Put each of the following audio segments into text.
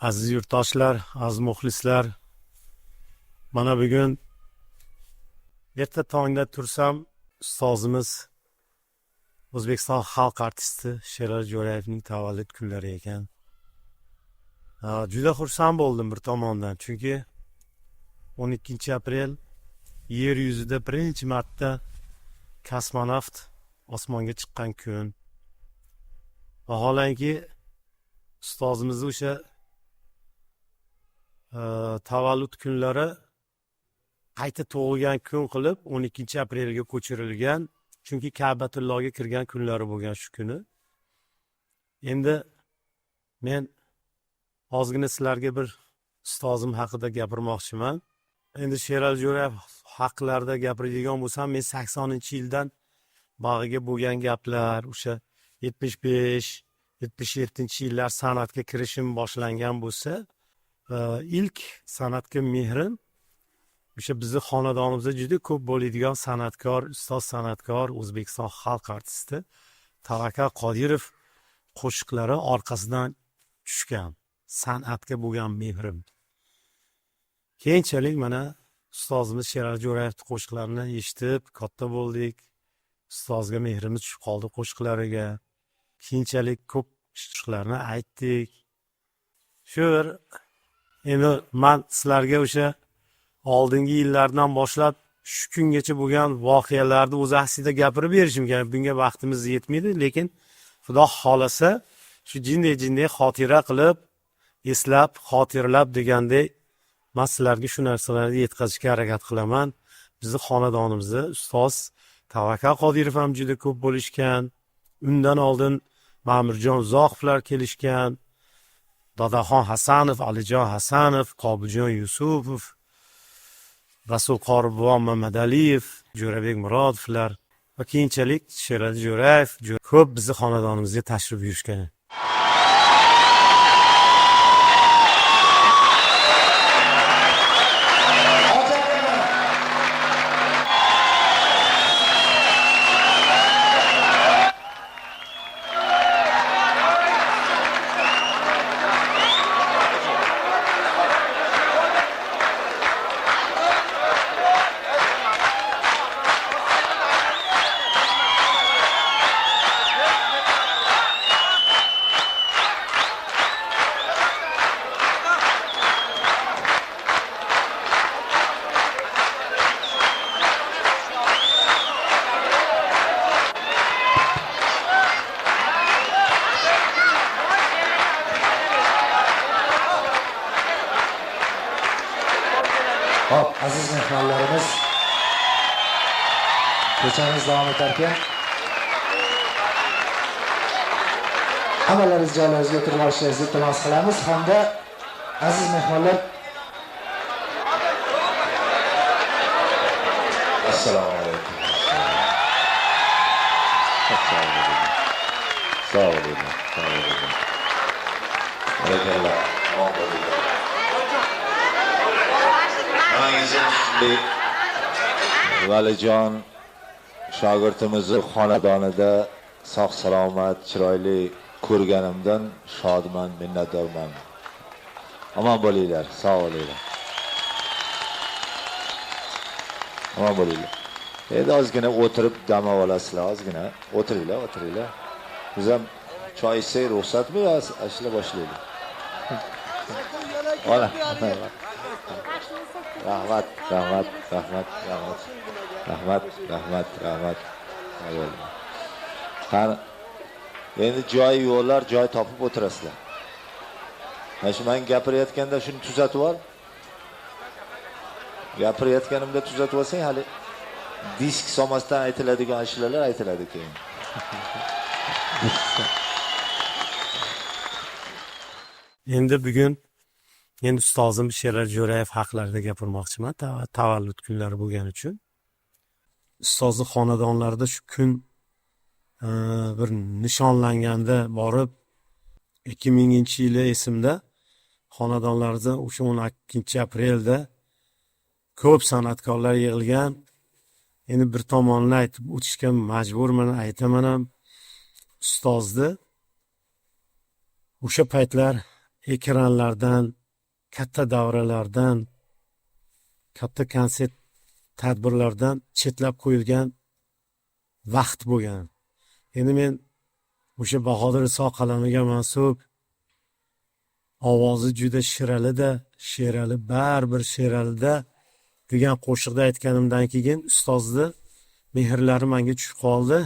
Aziz yurtdoshlar, aziz muxlislar, mana bugun erta tongda tursam, ustozimiz O'zbekiston xalq artisti Sherali Jo'rayevning tavallud kunlari ekan. Juda xursand bo'ldim bir tomondan, chunki 12 aprel yer yuzida birinchi marta kosmonavt osmonga chiqqan kun. Vaholanki ustozimizni o'sha tavallud kunlari qayta tug'ilgan kun qilib 12 aprelga ko'chirilgan, chunki Ka'batullohga kirgan kunlari bo'lgan shu kuni. Endi men ozgina sizlarga bir ustozim haqida gapirmoqchiman. Endi Sherali Jo'rayev haqlarida gapiradigan bo'lsam, men 80-yildan bag'iga bo'lgan gaplar, o'sha 75-77-yillar san'atga kirishim boshlangan bo'lsa, ilk san'atga mehrim o'sha bizni xonadonimizda juda ko'p bo'ladigan san'atkor, ustoz san'atkor, O'zbekiston xalq artisti Tavakkal Qodirov qo'shiqlari orqasidan tushgan san'atga bo'lgan mehrim. Keyinchalik mana ustozimiz Sherali Jo'rayevning qo'shiqlarini eshitib katta bo'ldik. Ustozga mehrimiz tushib qoldi qo'shiqlariga. Keyinchalik ko'p qo'shiqlarni aytdik. Shu endi men sizlarga o'sha oldingi yillardan boshlab shu kungacha bo'lgan voqealarni o'z aslida gapirib berishim kerak. Bunga vaqtimiz yetmaydi, lekin Xudo xolasa shu jinday xotira qilib, eslab, xotirlab degandek men sizlarga shu narsalarni yetkazishga harakat qilaman. Bizni xonadonimizda ustoz Tavakkal Qodirov ham juda ko'p bo'lishgan. Undan oldin Ma'murjon Uzoqovlar kelishgan. Dadaxon Hasanov, Alijon Hasanov, Qobiljon Yusupov, Rasul Qoribon Mamadaliyev, Jo'rabek Murodovlar va keyinchalik Sherali Jo'rayev ko'p bizni xonadonimizga tashrif buyurishgan. Hop, aziz mehmonlarimiz, ko'chamiz davom etarkan, hammalaringiz joylaringizga o'tirib olishingizni iltimos qilamiz hamda aziz mehmonlar, assalomu alaykum. Sog' bo'ling. Valijon shogirdimizni xonadonida sog' salomat, chiroyli ko'rganimdan shodman, minnatdorman. Omon bo'linglar, sog' bo'linglar. Omon bo'linglar. Endi ozgina o'tirib dam olasizlar, ozgina o'tiringlar. Biz ham choy ichsak ruxsatmi yo ashla boshlaylik? Ola. Rahmat. Qani, endi joy yo'llar, joy topib o'tirasizlar. Mana shu men gapirayotganda shuni tuzatib ol. Gapirayotganimda tuzatib olsang, hali disk somasdan aytiladigan ashulalar aytiladi keyin. Endi bugun ustozim Sherali Jo'rayev haqlarida gapirmoqchiman. Tavallud kunlari bo'lgani uchun. Ustozni xonadonlarida shu kun bir nishonlanganda borib 2000-yili esimda xonadonlarimizda o'sha 12-aprelda ko'p san'atkorlar yig'ilgan. Endi bir tomonini aytib o'tishga majburman, aytaman ham. Ustozni o'sha paytlar ekranlardan, katta davralardan, katta konsert tadbirlardan chetlab qo'yilgan vaqt bo'lgan. Endi men o'sha Bahodir Iso qalamiga mansub ovozi juda Sherali baribir Sheralida degan qo'shiqda aytganimdan keyin ustozni mehrlari menga tushib qoldi.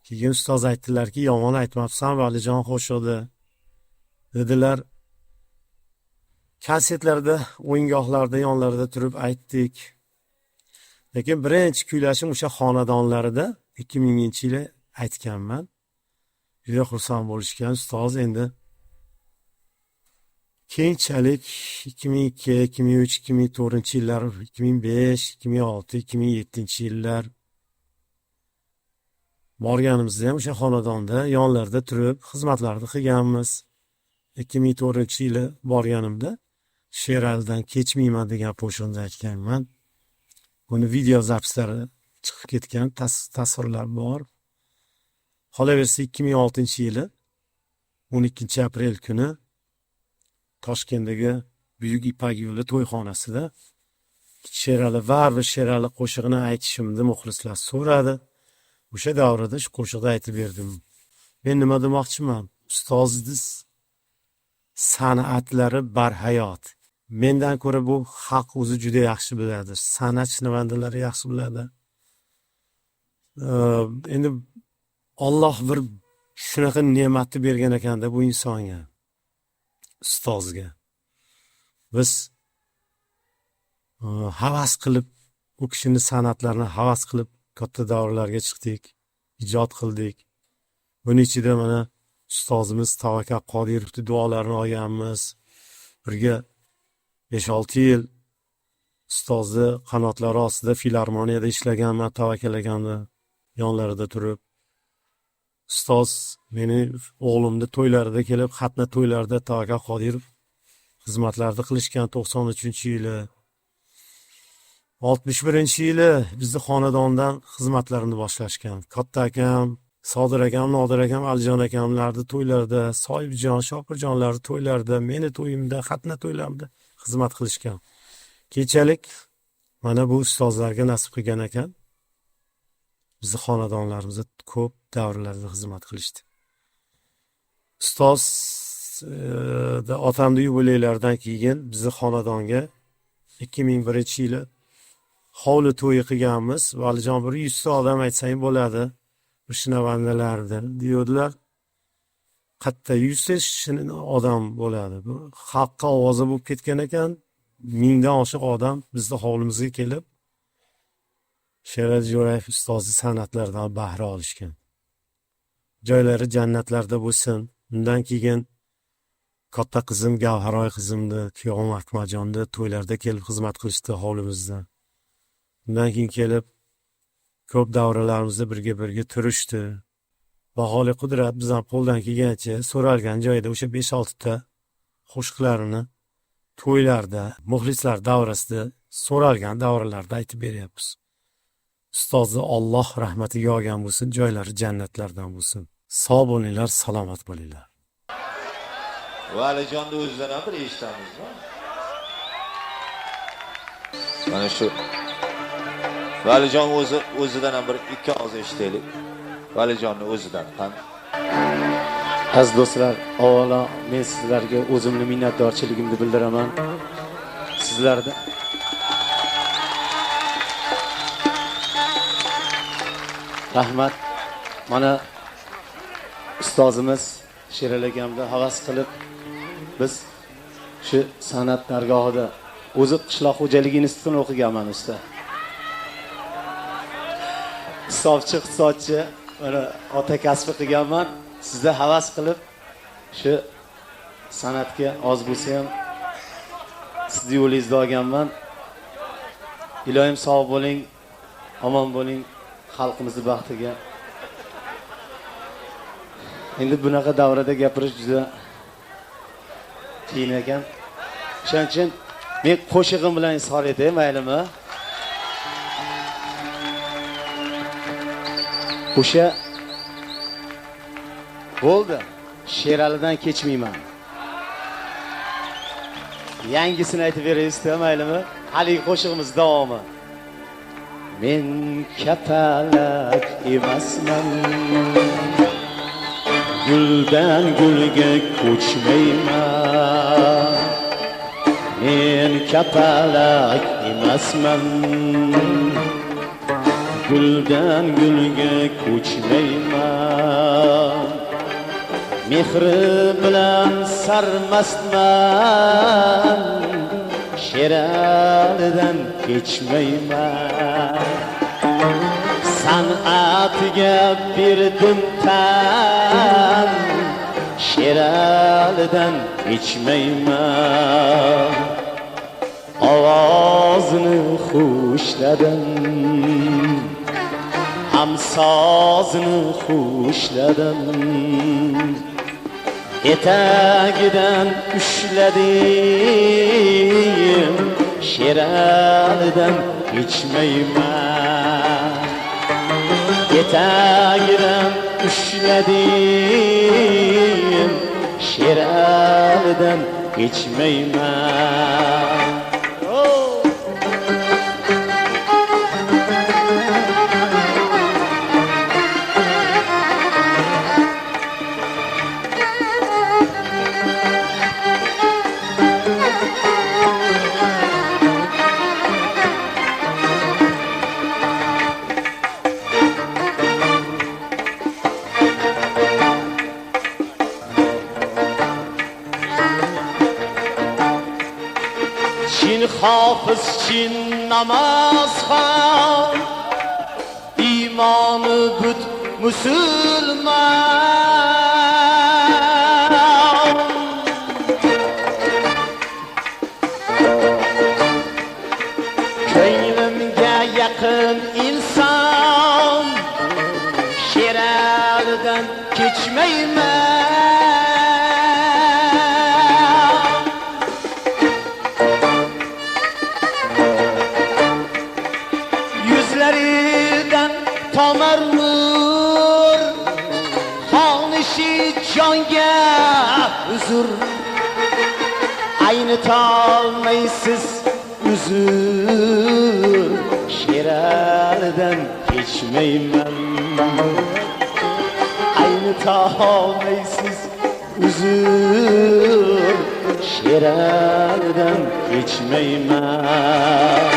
Keyin ustoz aytdilarki, yomon aytmabsan Valijon qo'shiqda. Dedilar, konsertlarda, o'yingohlarda yonlarida turib aytdik. Lekin birinchi kuylashim o'sha xonadonlarida 2000-yili aytganman. Juda xursand bo'lishgan ustoz. Endi keyinchalik 2002, 2003, 2004-yillar, 2005, 2006, 2007-yillar borganimizda ham o'sha xonadonda yonlarida turib xizmatlarni qilganmiz. 2004-yili borganimda Sheralidan kechmayman degan qo'shiqni aytganman. Buni video zapislari chiqib ketgan tasvirlar bor. Qolaversa 2006-yili 12-aprel kuni Toshkentdagi Buyuk Ipak yo'li to'yxonasida Sherali qo'shig'ini aytishimni muxlislar so'radi. O'sha davrada shu qo'shiqni aytib berdim. Men nima demoqchiman? Ustozingiz san'atlari barhayot. Mendan ko'ra bu xalq o'zi juda yaxshi biladi. San'at shinavandalari yaxshi biladi. Endi Alloh bir shunaqa ne'matni bergan ekanda bu insonga, ustozga. Biz havas qilib, u kishini san'atlarini havas qilib katta davrlarga chiqdik, ijod qildik. Buning ichida mana ustozimiz Tavakkal Qodirovning duolarini olganmiz. Birga 5-6 yil ustozni qanotlari ostida filarmoniyada ishlaganman, Tavakkal akamni yonlarida turib. Ustoz meni o'g'limni to'ylarida kelib, xatna to'ylarida Tavakkal Qodirov xizmatlarni qilishgan 93-yili. 61-yili bizni xonadondan xizmatlarini boshlashgan. Katta akam, Sodir akam, Nodir akam, Alijon akamlarni to'ylarida, Soyibjon, Shokirjonlarni to'ylarida, meni to'yimda, xatna to'ylarimda xizmat qilishgan. Kechalik mana bu ustozlarga nasib qilgan ekan. Bizni xonadonlarimizda ko'p davrlarda xizmat qilishdi. Ustoz otamning yubileylardan keyin bizni xonadonga 2001-yili hovli to'yi qilganmiz. Valijon 100 ta odam aytsang bo'ladi. Shinavandlardir deydilar. Qatta 100 ta odam bo'ladi. Bu xalqqa ovoza bo'lib ketgan ekan. 1000 dan oshiq odam bizni hovlimizga kelib Sherali Jo'rayev ustozi san'atlaridan bahra olishgan. Joylari jannatlarda bo'lsin. Undan keyin katta qizim Gavharoy qizimni, kuyovim Akmaljonda to'ylarda kelib xizmat qilishdi hovlimizda. Undan keyin kelib ko'p davralarimizda birga turishdi. Baholi Qudrat bizdan qo'ldan kelgancha so'ralgan joyda o'sha 5-6 ta qo'shiqlarini to'ylarda, muxlislar davrasida so'ralgan davralarda aytib beryapmiz. Ustozni Alloh rahmatiga olgan bo'lsin, joylari jannatlardan bo'lsin. Sog' bo'linglar, salomat bo'linglar. Valijonni o'zidan ham bir eshitamizmi? Mana shu Valijon o'zidan ham bir ikki og'iz eshitaylik. Valijonni o'zidan ham. Aziz do'stlar, avvalo men sizlarga o'zimni minnatdorchiligimni bildiraman. Sizlarda rahmat. Mana ustozimiz Sherali akamda havas qilib biz shu san'at dargohida o'zi qishloq xo'jaligi institutini o'qiganman usta. Hisobchi, mana ota kasbi qilganman. Sizda havas qilib shu san'atga oz bo'lsa ham sizni yo'lingizda olganman. Ilohim sog' bo'ling, omon bo'ling, xalqimizni baxtiga. Endi bunaqa davrada gapirish juda qiyin ekan. Shuning uchun men qo'shig'im bilan izhor etay, maylimi? O'sha bo'ldi. Sheralidan kechmayman. yangisini aytib berasizmi, maylimi? Haligi qo'shig'imiz davomi. Men kapalak emasman, guldan gulga ko'chmayman. Men kapalak emasman, guldan gulga ko'chmayman. Mehri bilan sarmastman, sheralidan kechmayman. San'atga berdim tan, sheralidan kechmayman. Ovozini xushladim, ham sozini xushladim. Etagidan ushladim, sheralidan kechmayman. Etagidan ushladim, sheralidan kechmayman. Çin hafız, Çin namazxon, imoni but musulmon. Ko'nglimga yaqin inson, sheralidan kechmayman. Yüzlerinden tomar nur, xonishi jonga huzur. Aynitolmaysiz uzr, sheralidan kechmayman. Aynitolmaysiz uzr, sheralidan kechmayman.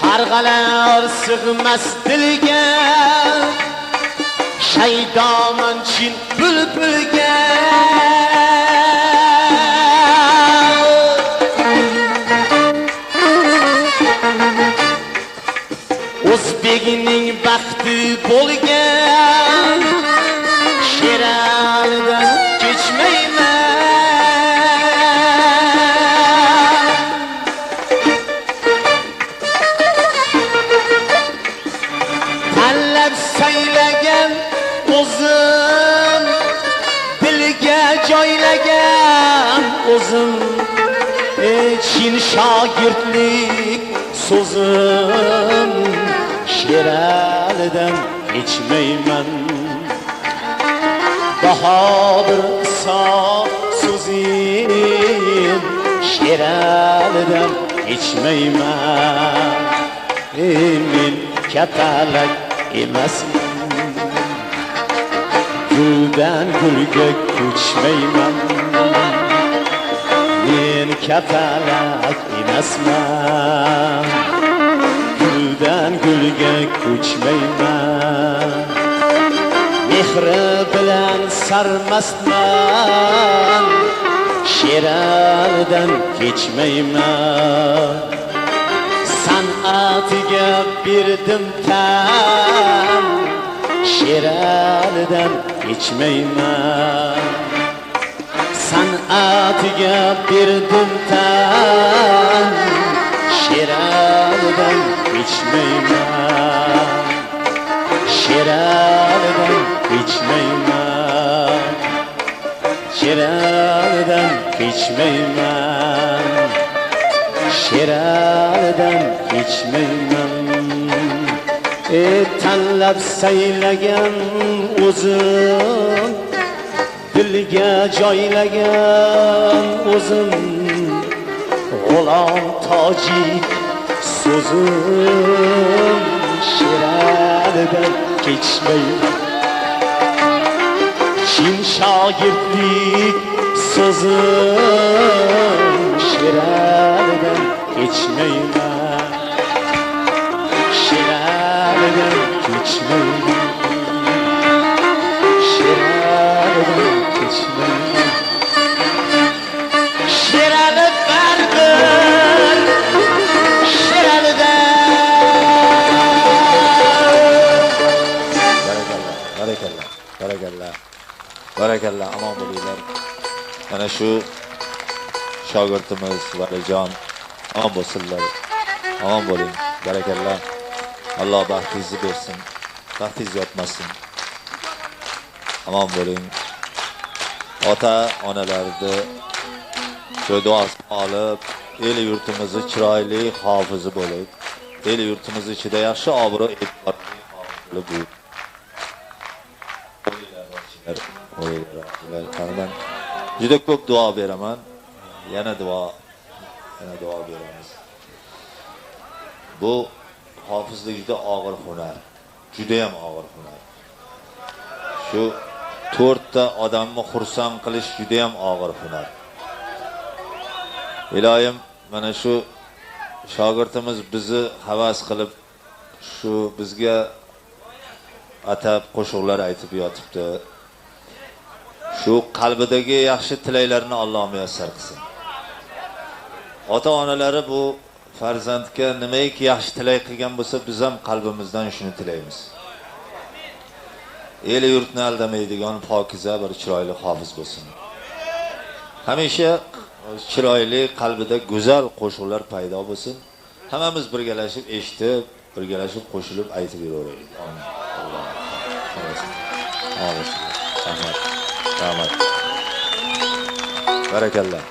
Qarg'alar sig'mas dilga, shaydoman chin bulbulga. O'zbekning baxti bo'lgan, sheralidan kechmayman. Saylagan o'zim, dilga joylagan o'zim, Chin shogirdlik so'zim, sheralidan kechmayman. Bahodir Iso so'zim, sheralidan kechmayman. Men kapalak emasman, guldan gulga ko'chmayman. Men kapalak emasman, guldan gulga ko'chmayman. Mehri bilan sarmastman, sheralidan kechmayman. San'atiga berdim tan, sheralidan kechmayman. San'atiga berdim tan, Şeralidan kechmayman. Tanlab saylagan o'zim, dilga joylagan o'zim, g'ulom tojik so'zim Şeralidan kechmayman. Chin shogirdlik so'zim Şeralidan kechmayman. Şeralidan kechmayman. Şeralidan kechmayman. Şerali baribir Şeralidan. Barakallah, barakallah, barakallah, aman bo'linglar. Mana shu shogirdimiz Valijon aman bo'lsinlar. Aman bo'ling. Barakallah. Alloh baxtingizni bersin. Baxtingiz yotmasin. Aman bo'ling. Ota onalarni shu duosini olib, el yurtimizni chiroyli hofizi bo'lib, el yurtimiz ichida yaxshi obro' e'tibor qilib bu Qaniman juda ko'p duo beraman. Yana duo beramiz. Bu hofizlik juda og'ir hunar. Juda ham og'ir hunar. Shu 4 ta odamni xursand qilish juda ham og'ir hunar. Iloyim, mana shu shogirdimiz bizni havas qilib, shu bizga atab qo'shiqlar aytib yotibdi. Shu qalbidagi yaxshi tilaylarni Alloh muyassar qilsin. Ota-onalari bu farzandga nimaiki yaxshi tilay qilgan bo'lsa, biz ham qalbimizdan shuni tilaymiz. El yurtni aldamaydigan pokiza bir chiroyli hofiz bo'lsin. Hamisha chiroyli, qalbida go'zal qo'shiqlar paydo bo'lsin. Hammamiz birgalashib eshitib, birgalashib qo'shilib aytib yuraveraylik. Amin. Alloh. Amin. Rahmat. Rahmat. Barakallah.